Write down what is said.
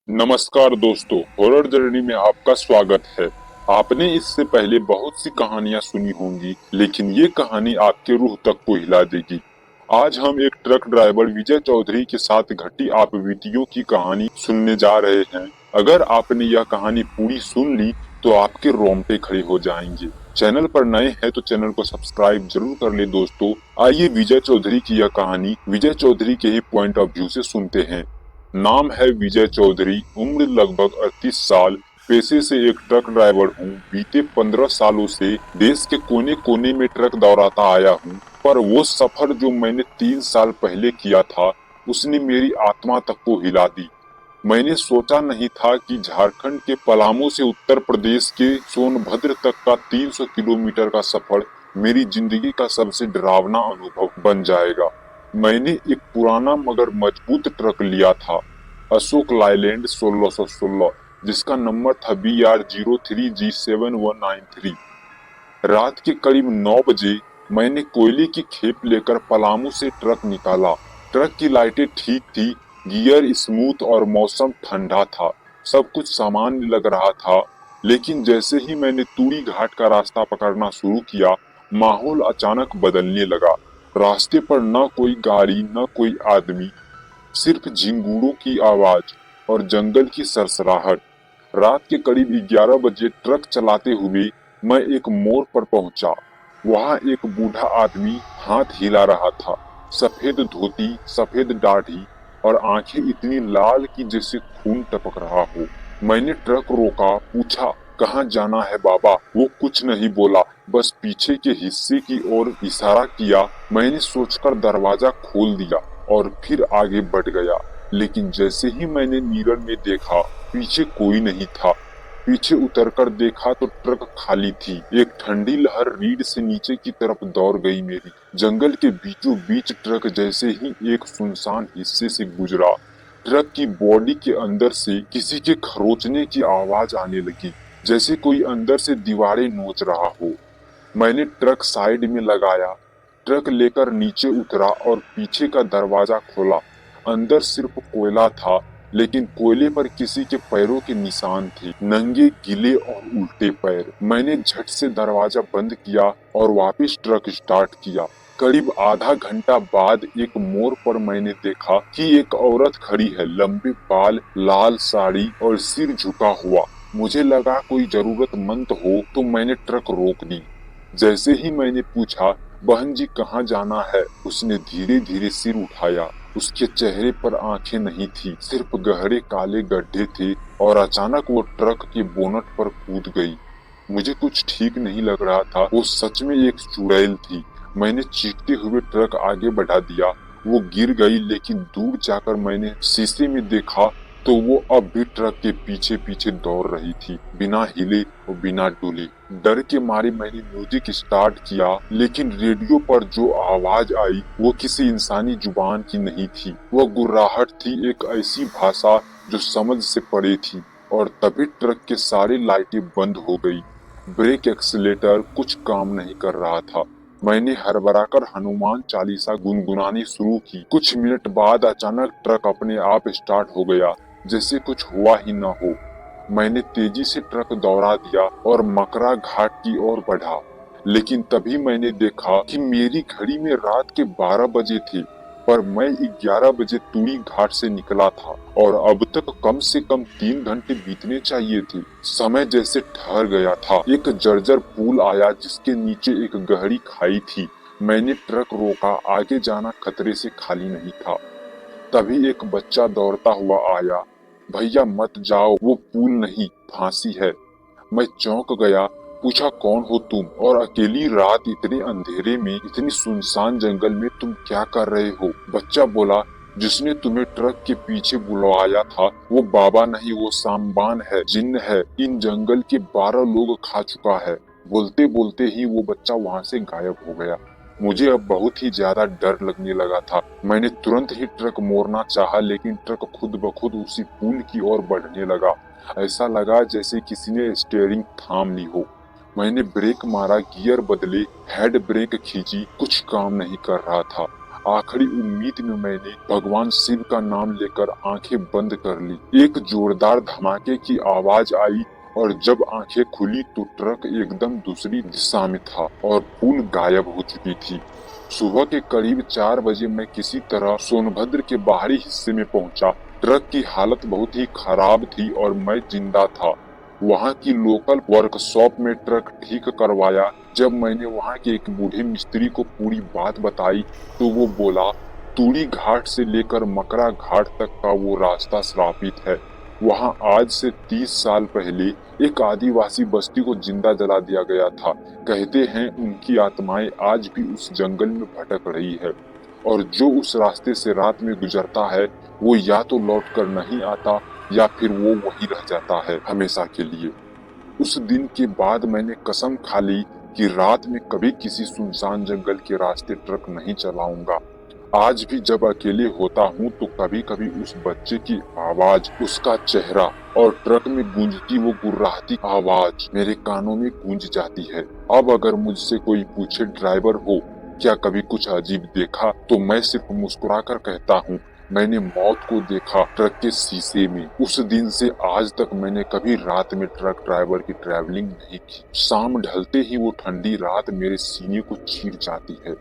नमस्कार दोस्तों, horror journey में आपका स्वागत है। आपने इससे पहले बहुत सी कहानियां सुनी होंगी, लेकिन ये कहानी आपके रूह तक को हिला देगी। आज हम एक ट्रक ड्राइवर विजय चौधरी के साथ घटी आप बीतियों की कहानी सुनने जा रहे हैं। अगर आपने यह कहानी पूरी सुन ली तो आपके रोंगटे खड़े हो जाएंगे। चैनल पर नए हैं तो चैनल को सब्सक्राइब जरूर कर ले दोस्तों। आइए विजय चौधरी की यह कहानी विजय चौधरी के ही पॉइंट ऑफ व्यू से सुनते हैं। नाम है विजय चौधरी, उम्र लगभग 38 साल। पेशे से एक ट्रक ड्राइवर हूँ। बीते 15 सालों से देश के कोने कोने में ट्रक दौड़ाता आया हूँ, पर वो सफर जो मैंने 3 साल पहले किया था, उसने मेरी आत्मा तक को हिला दी। मैंने सोचा नहीं था कि झारखंड के पलामू से उत्तर प्रदेश के सोनभद्र तक का 300 किलोमीटर का सफर मेरी जिंदगी का सबसे डरावना अनुभव बन जाएगा। मैंने एक पुराना मगर मजबूत ट्रक लिया था, अशोक लाइलैंड 1616, जिसका नंबर था BR03G7193। रात के करीब 9 बजे मैंने कोयले की खेप लेकर पलामू से ट्रक निकाला। ट्रक की लाइटें ठीक थी, गियर स्मूथ और मौसम ठंडा था। सब कुछ सामान्य लग रहा था, लेकिन जैसे ही मैंने तूड़ी घाट का रास्ता पकड़ना शुरू किया, माहौल अचानक बदलने लगा। रास्ते पर न कोई गाड़ी न कोई आदमी, सिर्फ झिंगुरों की आवाज और जंगल की सरसराहट। रात के करीब 11 बजे ट्रक चलाते हुए मैं एक मोड़ पर पहुंचा। वहां एक बूढ़ा आदमी हाथ हिला रहा था। सफेद धोती, सफेद दाढ़ी और आंखें इतनी लाल कि जैसे खून टपक रहा हो। मैंने ट्रक रोका, पूछा कहाँ जाना है बाबा। वो कुछ नहीं बोला, बस पीछे के हिस्से की ओर इशारा किया। मैंने सोचकर दरवाजा खोल दिया और फिर आगे बढ़ गया, लेकिन जैसे ही मैंने मिरर में देखा, पीछे कोई नहीं था। पीछे उतरकर देखा तो ट्रक खाली थी। एक ठंडी लहर रीढ़ से नीचे की तरफ दौड़ गई मेरी। जंगल के बीचों बीच ट्रक जैसे ही एक सुनसान हिस्से से गुजरा, ट्रक की बॉडी के अंदर से किसी के खरोचने की आवाज आने लगी, जैसे कोई अंदर से दीवारें नोच रहा हो। मैंने ट्रक साइड में लगाया, ट्रक लेकर नीचे उतरा और पीछे का दरवाजा खोला। अंदर सिर्फ कोयला था, लेकिन कोयले पर किसी के पैरों के निशान थे, नंगे, गीले और उल्टे पैर। मैंने झट से दरवाजा बंद किया और वापस ट्रक स्टार्ट किया। करीब आधा घंटा बाद एक मोड़ पर मैंने देखा कि एक औरत खड़ी है, लंबे बाल, लाल साड़ी और सिर झुका हुआ। मुझे लगा कोई जरूरतमंद हो, तो मैंने ट्रक रोक दी। जैसे ही मैंने पूछा, बहन जी कहाँ जाना है, उसने धीरे धीरे सिर उठाया। उसके चेहरे पर आंखें नहीं थी, सिर्फ गहरे काले गड्ढे थे, और अचानक वो ट्रक के बोनट पर कूद गई। मुझे कुछ ठीक नहीं लग रहा था, वो सच में एक चुड़ैल थी। मैंने चीखते हुए ट्रक आगे बढ़ा दिया। वो गिर गई, लेकिन दूर जाकर मैंने शीशे में देखा तो वो अब भी ट्रक के पीछे पीछे दौड़ रही थी, बिना हिले और बिना डुले। डर के मारे मैंने म्यूजिक स्टार्ट किया, लेकिन रेडियो पर जो आवाज आई वो किसी इंसानी जुबान की नहीं थी। वो गुर्राहट थी, एक ऐसी भाषा जो समझ से परे थी। और तभी ट्रक के सारी लाइटें बंद हो गई। ब्रेक, एक्सीलेटर कुछ काम नहीं कर रहा था। मैंने हड़बड़ाकर हनुमान चालीसा गुनगुनानी शुरू की। कुछ मिनट बाद अचानक ट्रक अपने आप स्टार्ट हो गया, जैसे कुछ हुआ ही न हो। मैंने तेजी से ट्रक दौड़ा दिया और मकरा घाट की ओर बढ़ा, लेकिन तभी मैंने देखा कि मेरी घड़ी में रात के 12 बजे थे, पर मैं 11 बजे तूड़ी घाट से निकला था और अब तक कम से कम 3 घंटे बीतने चाहिए थे। समय जैसे ठहर गया था। एक जर्जर पुल आया जिसके नीचे एक गहरी खाई थी। मैंने ट्रक रोका, आगे जाना खतरे से खाली नहीं था। तभी एक बच्चा दौड़ता हुआ आया। भैया मत जाओ, वो पुल नहीं, फांसी है। मैं चौंक गया, पूछा कौन हो तुम, और अकेली रात, इतने अंधेरे में, इतनी सुनसान जंगल में तुम क्या कर रहे हो। बच्चा बोला, जिसने तुम्हें ट्रक के पीछे बुलवाया था वो बाबा नहीं, वो साम्बान है, जिन्न है, इन जंगल के 12 लोग खा चुका है। बोलते बोलते ही वो बच्चा वहाँ से गायब हो गया। मुझे अब बहुत ही ज्यादा डर लगने लगा था। मैंने तुरंत ही ट्रक मोड़ना चाहा, लेकिन ट्रक खुद ब खुद उसी पुल की ओर बढ़ने लगा। ऐसा लगा जैसे किसी ने स्टीयरिंग थाम ली हो। मैंने ब्रेक मारा, गियर बदले, हेड ब्रेक खींची, कुछ काम नहीं कर रहा था। आखिरी उम्मीद में मैंने भगवान शिव का नाम लेकर आंखें बंद कर ली। एक जोरदार धमाके की आवाज आई और जब आंखें खुली तो ट्रक एकदम दूसरी दिशा में था और पुल गायब हो चुकी थी। सुबह के करीब 4 बजे मैं किसी तरह सोनभद्र के बाहरी हिस्से में पहुंचा। ट्रक की हालत बहुत ही खराब थी और मैं जिंदा था। वहां की लोकल वर्कशॉप में ट्रक ठीक करवाया। जब मैंने वहां के एक बूढ़े मिस्त्री को पूरी बात बताई तो वो बोला, तूड़ी घाट से लेकर मकरा घाट तक का वो रास्ता श्रापित है। वहां आज से 30 साल पहले एक आदिवासी बस्ती को जिंदा जला दिया गया था। कहते हैं उनकी आत्माएं आज भी उस जंगल में भटक रही है और जो उस रास्ते से रात में गुजरता है वो या तो लौट कर नहीं आता या फिर वो वहीं रह जाता है हमेशा के लिए। उस दिन के बाद मैंने कसम खा ली कि रात में कभी किसी सुनसान जंगल के रास्ते ट्रक नहीं चलाऊंगा। आज भी जब अकेले होता हूँ तो कभी कभी उस बच्चे की आवाज, उसका चेहरा और ट्रक में गूंजती वो गुर्राहती आवाज मेरे कानों में गूंज जाती है। अब अगर मुझसे कोई पूछे, ड्राइवर हो क्या कभी कुछ अजीब देखा, तो मैं सिर्फ मुस्कुराकर कहता हूँ, मैंने मौत को देखा ट्रक के शीशे में। उस दिन से आज तक मैंने कभी रात में ट्रक ड्राइवर की ट्रैवलिंग नहीं की। शाम ढलते ही वो ठंडी रात मेरे सीने को चीर जाती है।